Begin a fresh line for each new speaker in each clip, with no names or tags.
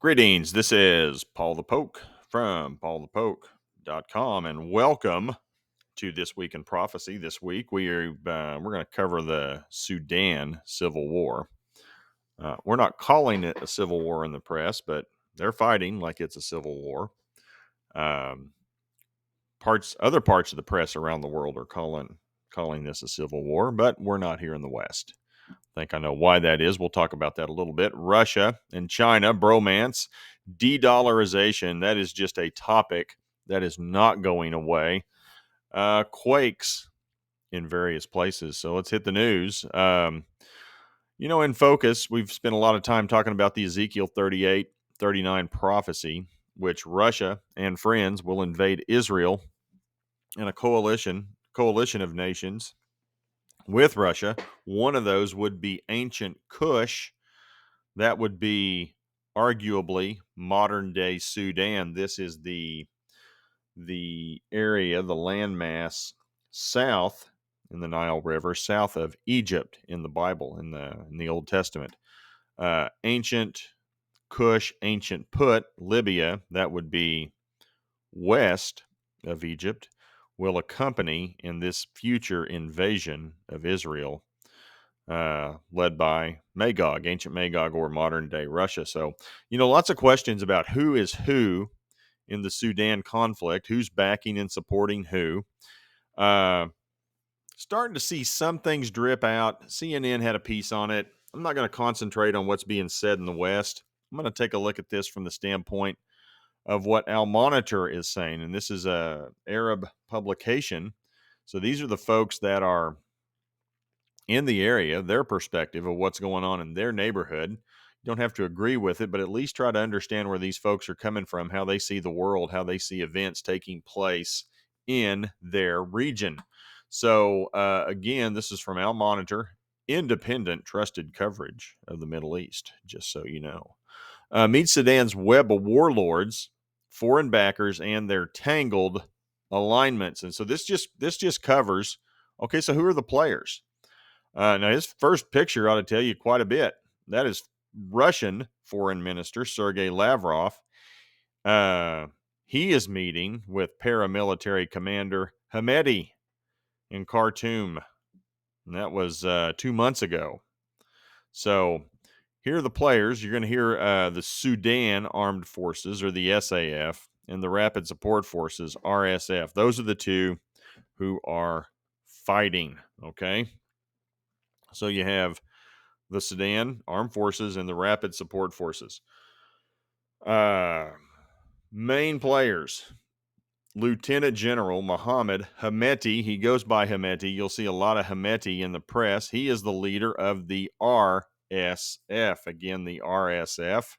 Greetings. This is Paul the Poke from paulthepoke.com, and welcome to This Week in Prophecy. This week we're going to cover the Sudan Civil War. We're not calling it a civil war in the press, but they're fighting like it's a civil war. Other parts of the press around the world are calling this a civil war, but we're not here in the West. I think I know why that is. We'll talk about that a little bit. Russia and China, bromance, de-dollarization. That is just a topic that is not going away. Quakes in various places. So let's hit the news. In focus, we've spent a lot of time talking about the Ezekiel 38-39 prophecy, which Russia and friends will invade Israel in a coalition of nations with Russia. One of those would be ancient Kush. That would be arguably modern day Sudan. This is the area, the landmass south in the Nile River, south of Egypt in the Bible, in the Old Testament. Ancient Kush, ancient Put, Libya, that would be west of Egypt, will accompany in this future invasion of Israel, led by Magog, ancient Magog, or modern day Russia. So, lots of questions about who is who in the Sudan conflict, who's backing and supporting who. Starting to see some things drip out. CNN had a piece on it. I'm not going to concentrate on what's being said in the West. I'm going to take a look at this from the standpoint of what Al Monitor is saying. And this is a Arab publication. So these are the folks that are in the area, their perspective of what's going on in their neighborhood. You don't have to agree with it, but at least try to understand where these folks are coming from, how they see the world, how they see events taking place in their region. So again, this is from Al Monitor, independent, trusted coverage of the Middle East, just so you know. Meet Sudan's web of warlords, foreign backers, and their tangled alignments. And so this just covers, okay, so who are the players? Now, his first picture ought to tell you quite a bit. That is Russian Foreign Minister Sergei Lavrov. He is meeting with paramilitary commander Hamedi in Khartoum. And that was 2 months ago. So here are the players. You're going to hear the Sudan Armed Forces, or the SAF, and the Rapid Support Forces, RSF. Those are the two who are fighting, okay? So you have the Sudan Armed Forces and the Rapid Support Forces. Main players: Lieutenant General Mohammed Hameti. He goes by Hameti. You'll see a lot of Hameti in the press. He is the leader of the RSF. Again, the RSF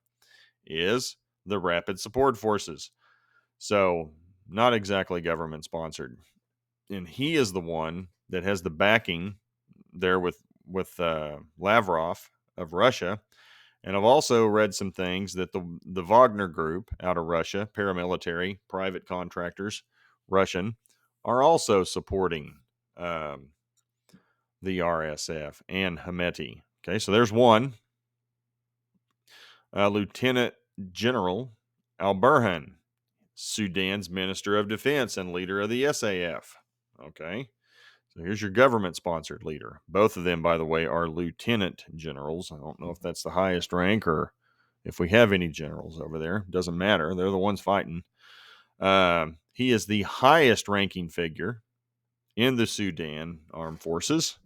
is the Rapid Support Forces. So not exactly government sponsored. And he is the one that has the backing there with Lavrov of Russia. And I've also read some things that the Wagner group out of Russia, paramilitary, private contractors, Russian, are also supporting the RSF and Hameti. Okay, so there's one. Lieutenant General Al-Burhan, Sudan's Minister of Defense and leader of the SAF. Okay, so here's your government-sponsored leader. Both of them, by the way, are lieutenant generals. I don't know if that's the highest rank or if we have any generals over there. Doesn't matter. They're the ones fighting. He is the highest-ranking figure in the Sudan Armed Forces.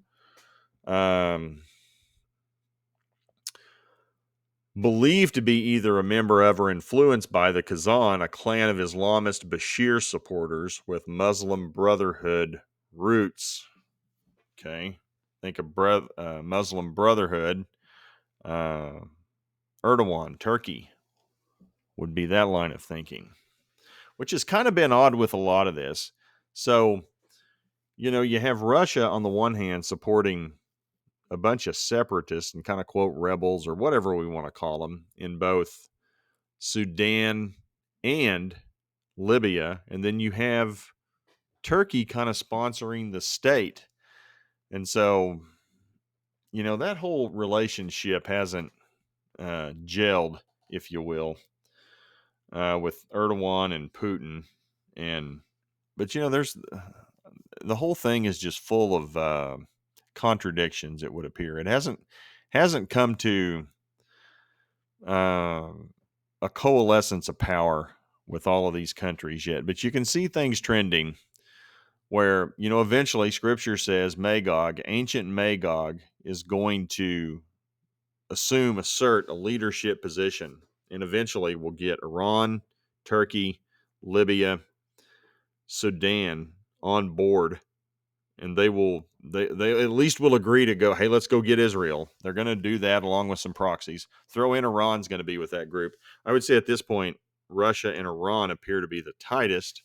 Believed to be either a member of or influenced by the Kazan, a clan of Islamist Bashir supporters with Muslim Brotherhood roots. Okay, think of Muslim Brotherhood. Erdogan, Turkey, would be that line of thinking, which has kind of been odd with a lot of this. So, you have Russia on the one hand supporting a bunch of separatists and kind of quote rebels or whatever we want to call them in both Sudan and Libya. And then you have Turkey kind of sponsoring the state. And so, that whole relationship hasn't gelled if you will, with Erdogan and Putin. But there's the whole thing is just full of contradictions. It would appear it hasn't come to uh, a coalescence of power with all of these countries yet. But you can see things trending where eventually Scripture says Magog, ancient Magog, is going to assert a leadership position, and eventually we'll get Iran, Turkey, Libya, Sudan on board, and they at least will agree to go, hey, let's go get Israel. They're going to do that along with some proxies. Throw in Iran's going to be with that group. I would say at this point, Russia and Iran appear to be the tightest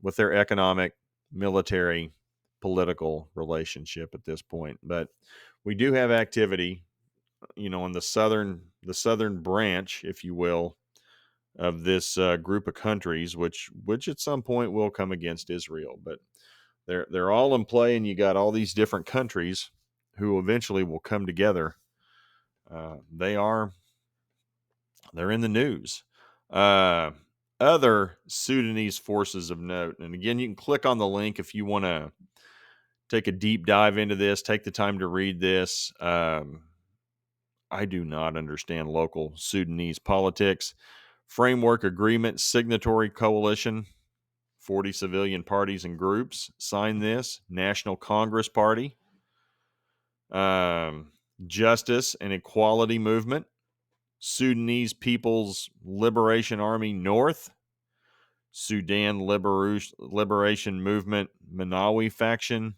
with their economic, military, political relationship at this point. But we do have activity, in the southern branch, if you will, of this group of countries, which at some point will come against Israel. But they're all in play, and you got all these different countries who eventually will come together. They're in the news. Other Sudanese forces of note, and again, you can click on the link if you want to take a deep dive into this. Take the time to read this. I do not understand local Sudanese politics. Framework Agreement Signatory Coalition, 40 civilian parties and groups signed this. National Congress Party, Justice and Equality Movement, Sudanese People's Liberation Army North, Sudan Liberation Movement Manawi faction,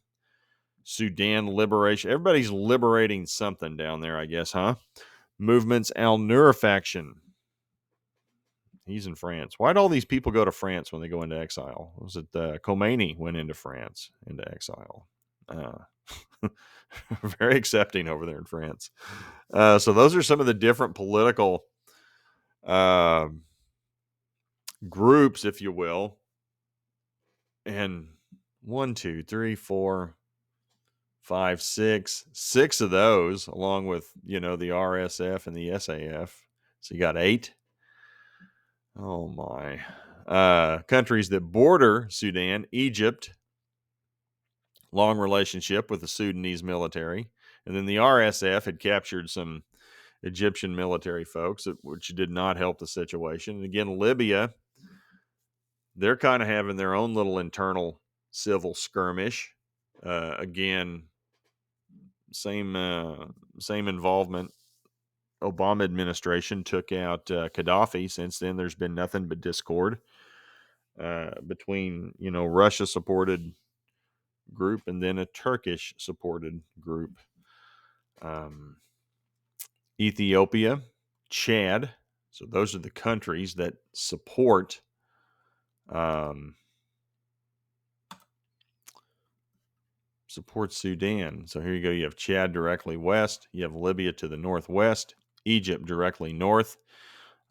Sudan Liberation. Everybody's liberating something down there, I guess, huh? Movements Al-Nur faction. He's in France. Why'd all these people go to France when they go into exile? Was it Khomeini went into France into exile? Very accepting over there in France. So those are some of the different political groups, if you will. And 1, 2, 3, 4, 5, 6 of those, along with the RSF and the SAF. So you got 8. Oh my. Countries that border Sudan: Egypt, long relationship with the Sudanese military. And then the RSF had captured some Egyptian military folks, which did not help the situation. And again, Libya, they're kind of having their own little internal civil skirmish. Again, same involvement. Obama administration took out Gaddafi. Since then, there's been nothing but discord between Russia-supported group and then a Turkish-supported group. Ethiopia, Chad. So those are the countries that support Sudan. So here you go. You have Chad directly west. You have Libya to the northwest. Egypt directly north.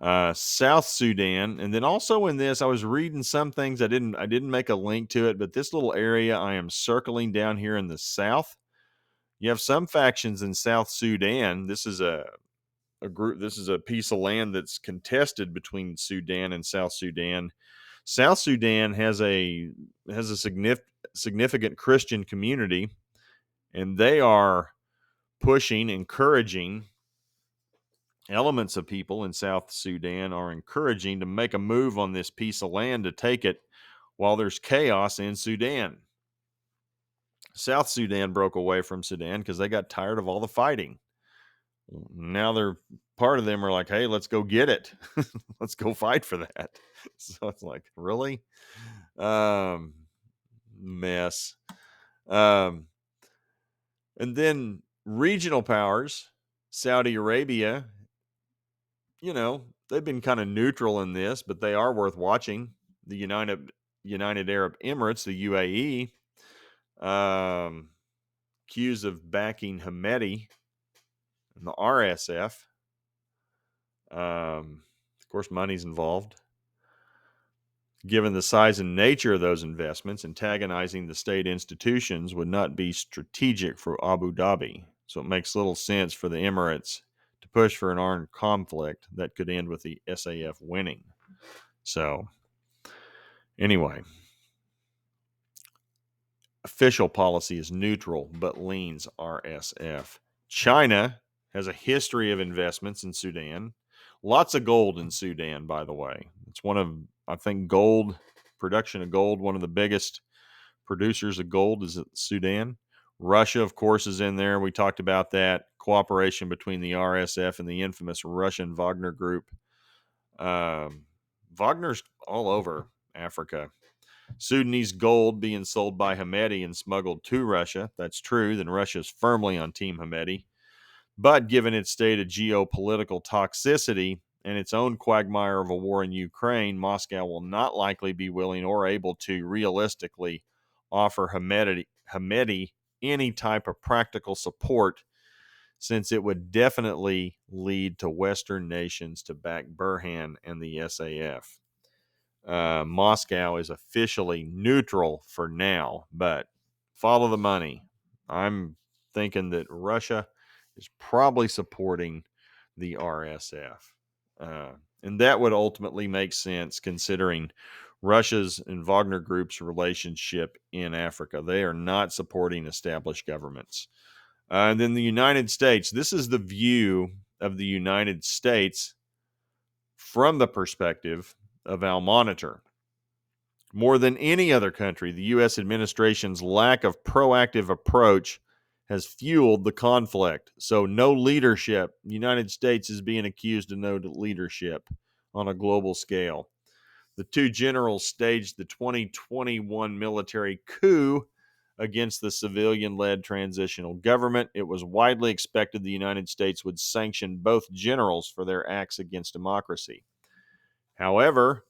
South Sudan, and then also in this, I was reading some things. I didn't make a link to it, but this little area I am circling down here in the south. You have some factions in South Sudan. This is a group. This is a piece of land that's contested between Sudan and South Sudan. South Sudan has a significant Christian community, and they are encouraging elements of people in South Sudan are encouraging to make a move on this piece of land to take it while there's chaos in Sudan. South Sudan broke away from Sudan because they got tired of all the fighting. Now part of them are like, hey, let's go get it. Let's go fight for that. So it's like, really? Mess. And then regional powers, Saudi Arabia, they've been kind of neutral in this, but they are worth watching. The United Arab Emirates, the UAE, accused of backing Hemeti and the RSF. Of course, money's involved. Given the size and nature of those investments, antagonizing the state institutions would not be strategic for Abu Dhabi. So it makes little sense for the Emirates to push for an armed conflict that could end with the SAF winning. So, anyway, official policy is neutral but leans RSF. China has a history of investments in Sudan. Lots of gold in Sudan, by the way. It's one of, I think, production of gold, one of the biggest producers of gold is Sudan. Russia, of course, is in there. We talked about that. Cooperation between the RSF and the infamous Russian Wagner group. Wagner's all over Africa. Sudanese gold being sold by Hemeti and smuggled to Russia. That's true. Then Russia's firmly on Team Hemeti. But given its state of geopolitical toxicity and its own quagmire of a war in Ukraine, Moscow will not likely be willing or able to realistically offer Hemeti any type of practical support, since it would definitely lead to Western nations to back Burhan and the SAF. Moscow is officially neutral for now, but follow the money. I'm thinking that Russia is probably supporting the RSF. And that would ultimately make sense considering Russia's and Wagner Group's relationship in Africa. They are not supporting established governments. And then the United States, this is the view of the United States from the perspective of Al Monitor. More than any other country, the U.S. administration's lack of proactive approach has fueled the conflict. So, no leadership. The United States is being accused of no leadership on a global scale. The two generals staged the 2021 military coup against the civilian led transitional government. It was widely expected the United States would sanction both generals for their acts against democracy. However,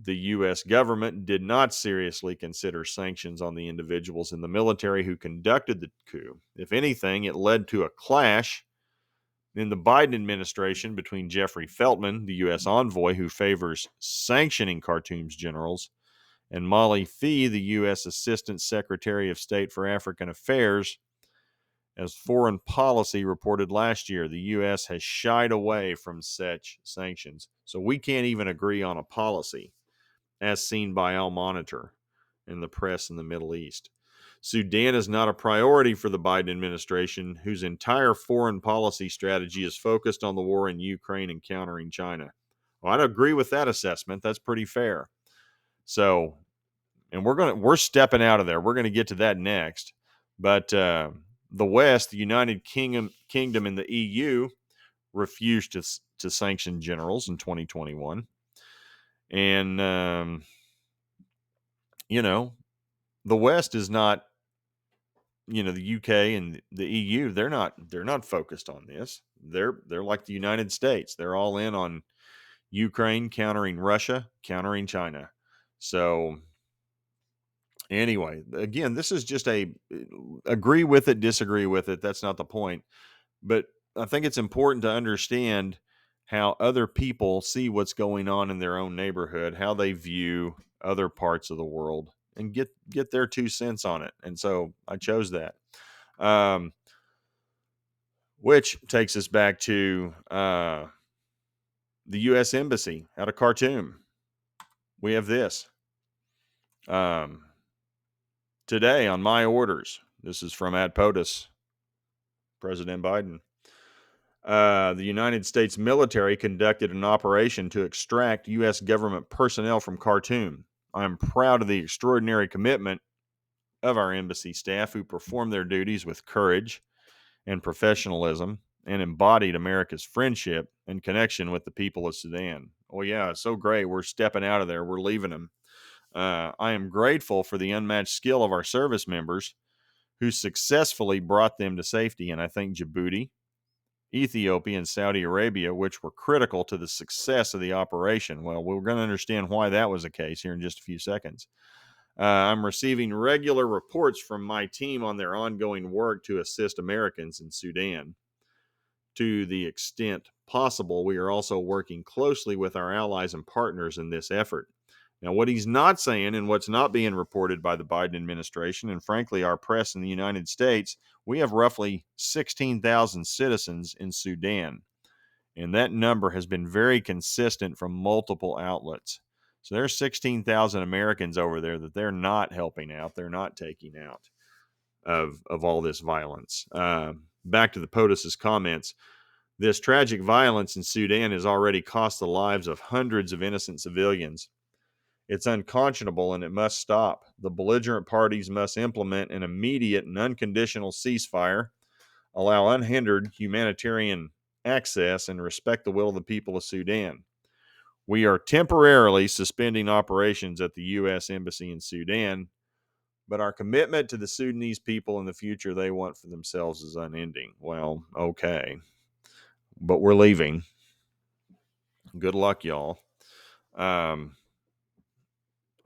the U.S. government did not seriously consider sanctions on the individuals in the military who conducted the coup. If anything, it led to a clash in the Biden administration between Jeffrey Feltman, the U.S. envoy who favors sanctioning Khartoum's generals, and Molly Fee, the U.S. Assistant Secretary of State for African Affairs. As Foreign Policy reported last year, the U.S. has shied away from such sanctions. So we can't even agree on a policy, as seen by Al Monitor and the press in the Middle East. Sudan is not a priority for the Biden administration, whose entire foreign policy strategy is focused on the war in Ukraine and countering China. Well, I'd agree with that assessment. That's pretty fair. So, and we're stepping out of there. We're going to get to that next. But the West, the United Kingdom, and the EU refused to sanction generals in 2021. And the West is not, the UK and the EU, they're not focused on this. They're like the United States. They're all in on Ukraine, countering Russia, countering China. So anyway, again, this is just agree with it, disagree with it. That's not the point. But I think it's important to understand how other people see what's going on in their own neighborhood, how they view other parts of the world, and get their 2 cents on it. And so I chose that. Which takes us back to the U.S. Embassy out of Khartoum. We have this. Today, on my orders, this is from Ad POTUS, President Biden. The United States military conducted an operation to extract U.S. government personnel from Khartoum. I am proud of the extraordinary commitment of our embassy staff who performed their duties with courage and professionalism and embodied America's friendship and connection with the people of Sudan. Oh, yeah, it's so great. We're stepping out of there. We're leaving them. I am grateful for the unmatched skill of our service members who successfully brought them to safety. And I thank Djibouti, Ethiopia, and Saudi Arabia, which were critical to the success of the operation. Well, we're going to understand why that was the case here in just a few seconds. I'm receiving regular reports from my team on their ongoing work to assist Americans in Sudan. To the extent possible, we are also working closely with our allies and partners in this effort. Now, what he's not saying and what's not being reported by the Biden administration, and frankly, our press in the United States, we have roughly 16,000 citizens in Sudan. And that number has been very consistent from multiple outlets. So there's 16,000 Americans over there that they're not helping out. They're not taking out of all this violence. Back to the POTUS's comments. This tragic violence in Sudan has already cost the lives of hundreds of innocent civilians. It's unconscionable and it must stop. The belligerent parties must implement an immediate and unconditional ceasefire, allow unhindered humanitarian access, and respect the will of the people of Sudan. We are temporarily suspending operations at the U.S. Embassy in Sudan, but our commitment to the Sudanese people and the future they want for themselves is unending. Well, okay. But we're leaving. Good luck, y'all.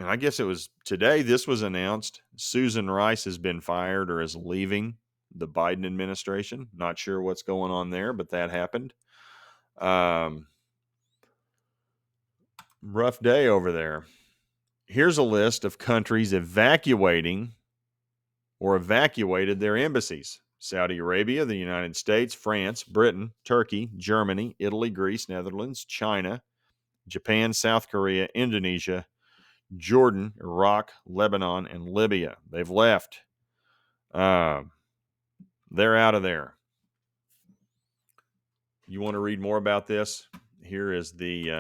And I guess it was today this was announced. Susan Rice has been fired or is leaving the Biden administration. Not sure what's going on there, but that happened. Rough day over there. Here's a list of countries evacuating or evacuated their embassies: Saudi Arabia, the United States, France, Britain, Turkey, Germany, Italy, Greece, Netherlands, China, Japan, South Korea, Indonesia, Jordan, Iraq, Lebanon, and Libya. They've left. They're out of there. You want to read more about this? Here's the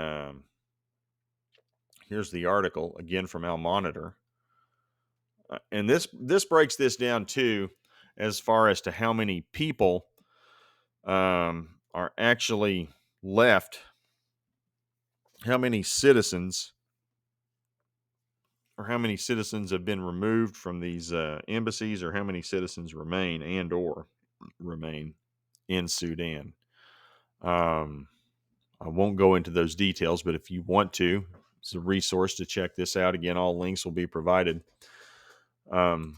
article again from Al Monitor. And this breaks this down too, as far as to how many people are actually left, how many citizens have been removed from these embassies, or how many citizens remain in Sudan. I won't go into those details, but if you want to, it's a resource to check this out. Again, all links will be provided. And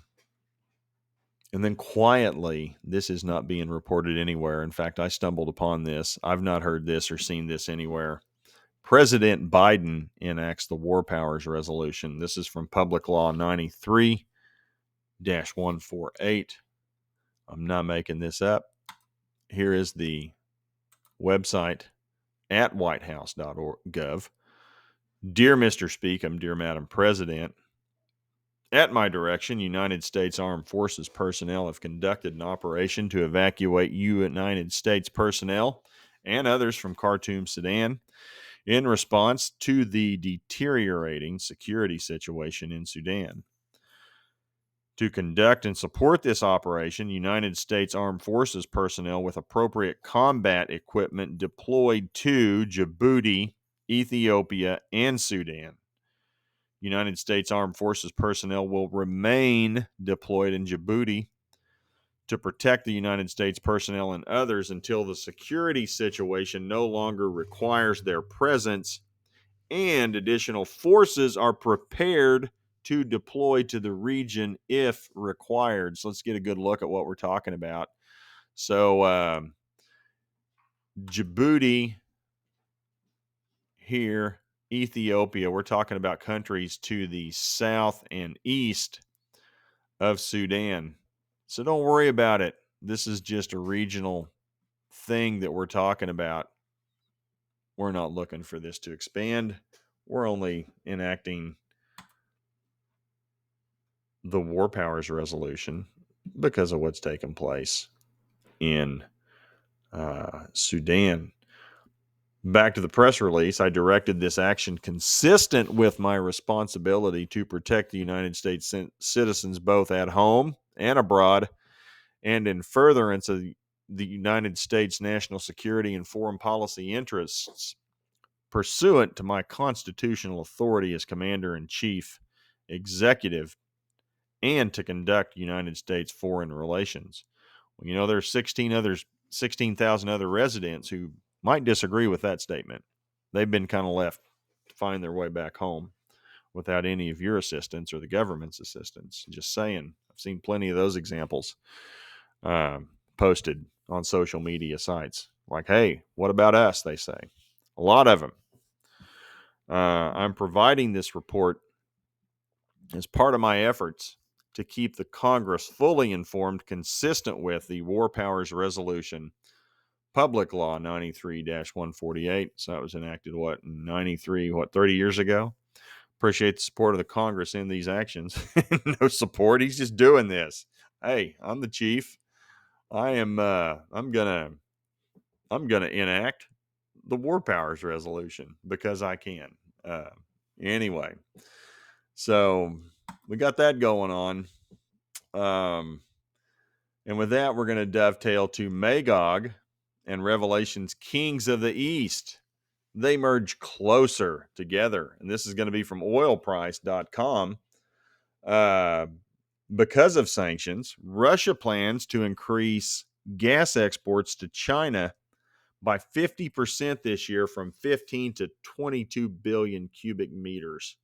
then quietly, this is not being reported anywhere. In fact, I stumbled upon this. I've not heard this or seen this anywhere. President Biden enacts the War Powers Resolution. This is from Public Law 93-148. I'm not making this up. Here is the website at whitehouse.gov. Dear Mr. Speaker, dear Madam President, at my direction, United States Armed Forces personnel have conducted an operation to evacuate United States personnel and others from Khartoum, Sudan, in response to the deteriorating security situation in Sudan. To conduct and support this operation, United States Armed Forces personnel with appropriate combat equipment deployed to Djibouti, Ethiopia, and Sudan. United States Armed Forces personnel will remain deployed in Djibouti to protect the United States personnel and others until the security situation no longer requires their presence and additional forces are prepared to deploy to the region if required. So let's get a good look at what we're talking about. So Djibouti here, Ethiopia, we're talking about countries to the south and east of Sudan. So don't worry about it. This is just a regional thing that we're talking about. We're not looking for this to expand. We're only enacting the War Powers Resolution because of what's taken place in Sudan. Back to the press release, I directed this action consistent with my responsibility to protect the United States citizens both at home and abroad, and in furtherance of the United States national security and foreign policy interests, pursuant to my constitutional authority as Commander-in-Chief, Executive, and to conduct United States foreign relations. Well, you know, there's 16,000 other residents who might disagree with that statement. They've been kind of left to find their way back home without any of your assistance or the government's assistance. Just saying. I've seen plenty of those examples posted on social media sites. Like, hey, what about us? They say. A lot of them. I'm providing this report as part of my efforts to keep the Congress fully informed, consistent with the War Powers Resolution, Public Law 93-148. So that was enacted, in 93, 30 years ago? Appreciate the support of the Congress in these actions. No support. He's just doing this. Hey, I'm the chief. I'm gonna enact the War Powers Resolution because I can. Anyway, so we got that going on. And with that, we're going to dovetail to Magog and Revelation's Kings of the East. They merge closer together. And this is going to be from oilprice.com. Because of sanctions, Russia plans to increase gas exports to China by 50% this year, from 15 to 22 billion cubic meters.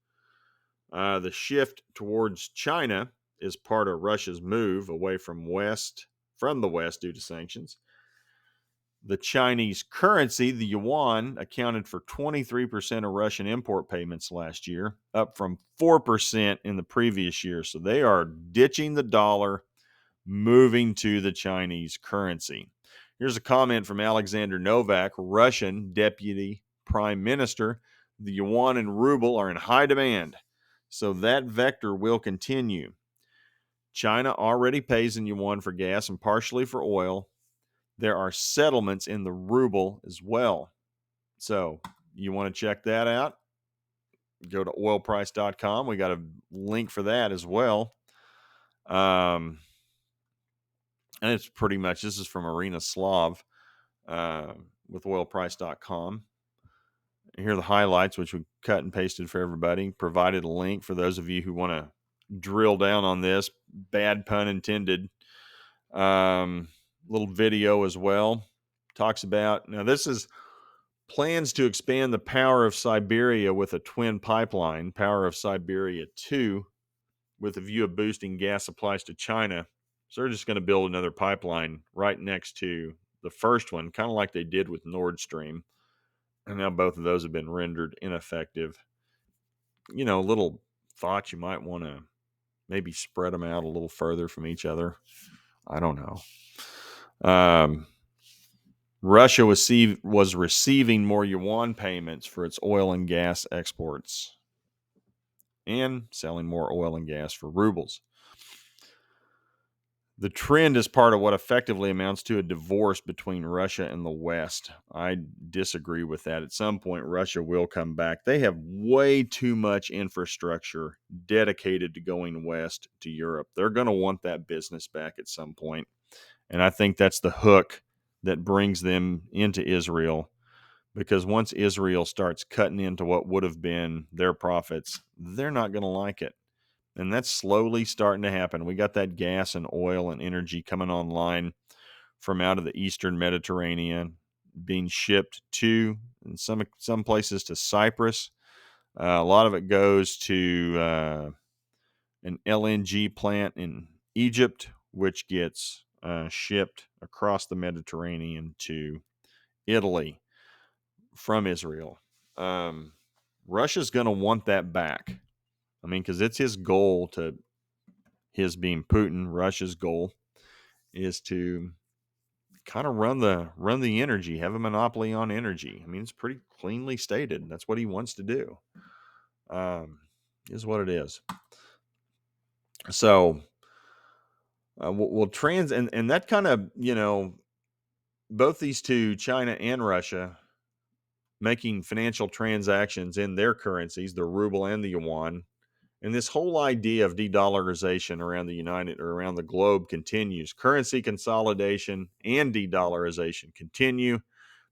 The shift towards China is part of Russia's move away from the West due to sanctions. The Chinese currency, the yuan, accounted for 23% of Russian import payments last year, up from 4% in the previous year. So they are ditching the dollar, moving to the Chinese currency. Here's a comment from Alexander Novak, Russian Deputy Prime Minister. The yuan and ruble are in high demand, so that vector will continue. China already pays in yuan for gas and partially for oil. There are settlements in the ruble as well. So you want to check that out? Go to oilprice.com. We got a link for that as well. And it's pretty much, this is from Arena Slav with oilprice.com. Here are the highlights, which we cut and pasted for everybody. Provided a link for those of you who want to drill down on this. Bad pun intended. Little video as well. Talks about, now this is plans to expand the Power of Siberia with a twin pipeline, Power of Siberia 2, with a view of boosting gas supplies to China. So they're just going to build another pipeline right next to the first one, kind of like they did with Nord Stream. And now both of those have been rendered ineffective. Little thoughts, you might want to maybe spread them out a little further from each other. I don't know. Russia was receiving more yuan payments for its oil and gas exports and selling more oil and gas for rubles. The trend is part of what effectively amounts to a divorce between Russia and the West. I disagree with that. At some point, Russia will come back. They have way too much infrastructure dedicated to going west to Europe. They're going to want that business back at some point. And I think that's the hook that brings them into Israel, because once Israel starts cutting into what would have been their profits, they're not going to like it. And that's slowly starting to happen. We got that gas and oil and energy coming online from out of the Eastern Mediterranean, being shipped to, in some places, to Cyprus. A lot of it goes to an LNG plant in Egypt, which gets shipped across the Mediterranean to Italy from Israel. Russia's going to want that back. I mean, because it's his goal his being Putin, Russia's goal is to kind of run the energy, have a monopoly on energy. I mean, it's pretty cleanly stated. That's what he wants to do. Is what it is. So we'll and that kind of, both these two, China and Russia, making financial transactions in their currencies, the ruble and the yuan. And this whole idea of de-dollarization around around the globe continues. Currency consolidation and de-dollarization continue.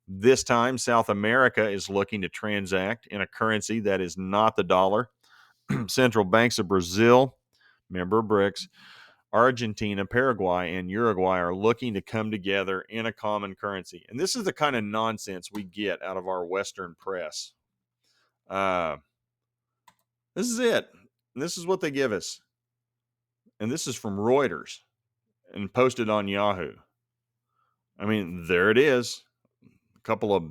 This time, South America is looking to transact in a currency that is not the dollar. Central banks of Brazil, member of BRICS, Argentina, Paraguay, and Uruguay are looking to come together in a common currency. And this is the kind of nonsense we get out of our Western press. This is it. This is what they give us. And this is from Reuters and posted on Yahoo. I mean, there it is. A couple of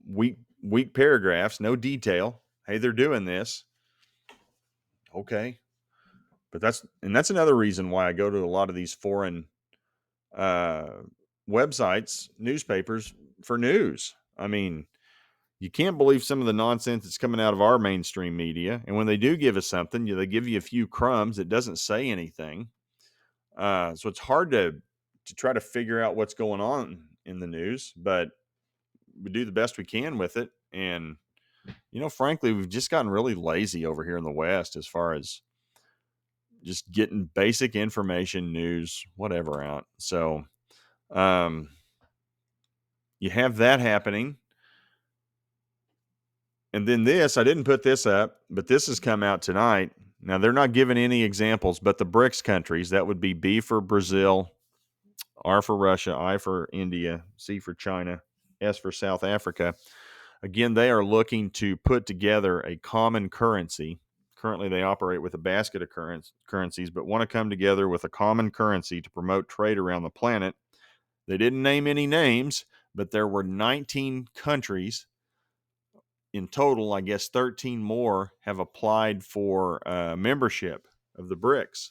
weak paragraphs, no detail. Hey, they're doing this. Okay. But that's another reason why I go to a lot of these foreign uh, websites, newspapers for news. I mean, you can't believe some of the nonsense that's coming out of our mainstream media. And when they do give us something, they give you a few crumbs. It doesn't say anything. So it's hard to try to figure out what's going on in the news, but we do the best we can with it. And, frankly, we've just gotten really lazy over here in the West as far as just getting basic information, news, whatever out. So you have that happening. And then this, I didn't put this up, but this has come out tonight. Now, they're not giving any examples, but the BRICS countries, that would be B for Brazil, R for Russia, I for India, C for China, S for South Africa. Again, they are looking to put together a common currency. Currently, they operate with a basket of currencies, but want to come together with a common currency to promote trade around the planet. They didn't name any names, but there were 19 countries in total. I guess 13 more have applied for membership of the BRICS.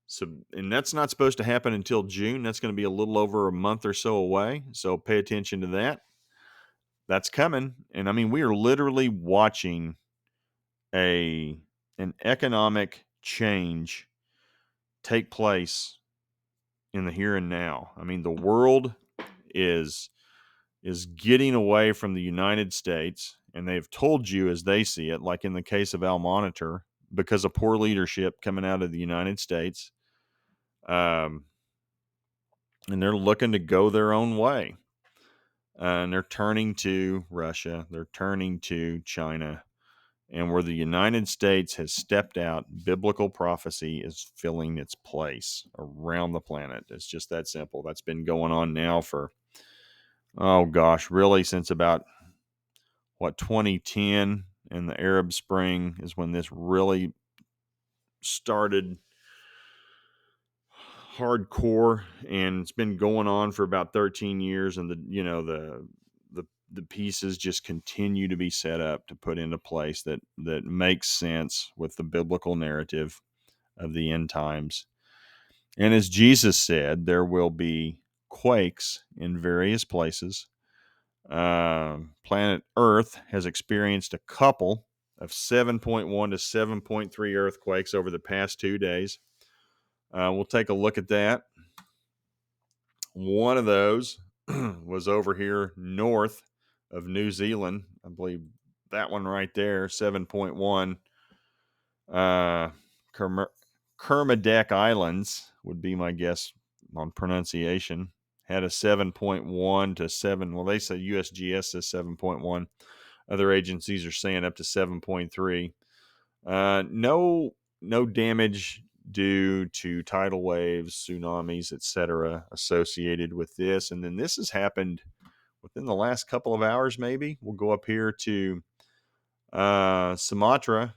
So, and that's not supposed to happen until June. That's going to be a little over a month or so away. So pay attention to that. That's coming. And I mean, we are literally watching an economic change take place in the here and now. I mean, the world is getting away from the United States, and they've told you as they see it, like in the case of Al Monitor, because of poor leadership coming out of the United States. And they're looking to go their own way. And they're turning to Russia. They're turning to China. And where the United States has stepped out, biblical prophecy is filling its place around the planet. It's just that simple. That's been going on now for, oh gosh, really since about, 2010 and the Arab Spring is when this really started hardcore, and it's been going on for about 13 years. And the pieces just continue to be set up to put into place that makes sense with the biblical narrative of the end times. And as Jesus said, there will be quakes in various places. Planet Earth has experienced a couple of 7.1 to 7.3 earthquakes over the past 2 days. We'll take a look at that. One of those was over here north of New Zealand. I believe that one right there, 7.1. Kermadec Islands would be my guess on pronunciation. Had a 7.1 to 7. Well, they say USGS says 7.1. Other agencies are saying up to 7.3. No damage due to tidal waves, tsunamis, etc., associated with this. And then this has happened within the last couple of hours, maybe. We'll go up here to Sumatra,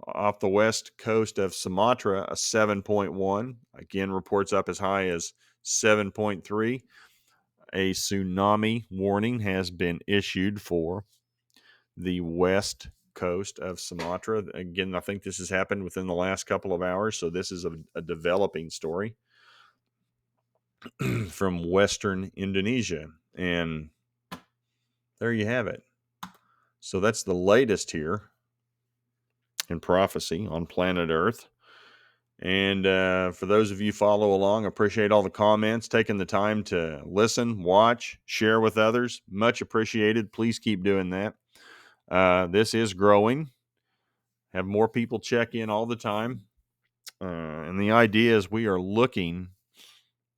off the west coast of Sumatra, a 7.1. Again, reports up as high as 7.3. A tsunami warning has been issued for the west coast of Sumatra. Again, I think this has happened within the last couple of hours, so this is a developing story from western Indonesia. And there you have it. So that's the latest here in prophecy on planet Earth. And for those of you follow along, appreciate all the comments, taking the time to listen, watch, share with others. Much appreciated. Please keep doing that. This is growing. Have more people check in all the time. And the idea is we are looking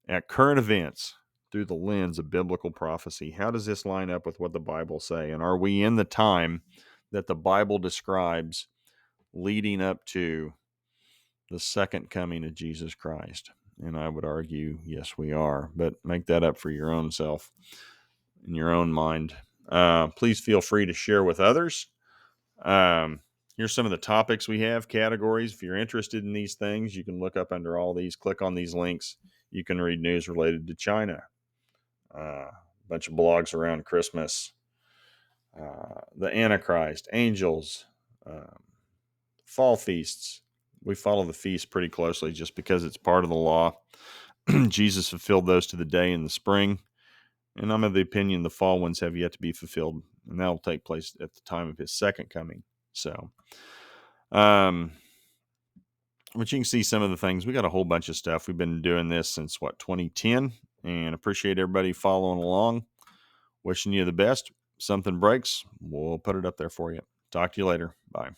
at current events through the lens of biblical prophecy. How does this line up with what the Bible say? And are we in the time that the Bible describes leading up to the second coming of Jesus Christ? And I would argue, yes, we are. But make that up for your own self, in your own mind. Please feel free to share with others. Here's some of the topics we have, categories. If you're interested in these things, you can look up under all these, click on these links. You can read news related to China, a bunch of blogs around Christmas, the Antichrist, angels, um, fall feasts. We follow the feast pretty closely just because it's part of the law. Jesus fulfilled those to the day in the spring, and I'm of the opinion the fall ones have yet to be fulfilled, and that will take place at the time of his second coming. So, but you can see some of the things. We got a whole bunch of stuff. We've been doing this since 2010, and appreciate everybody following along. Wishing you the best. Something breaks, we'll put it up there for you. Talk to you later. Bye.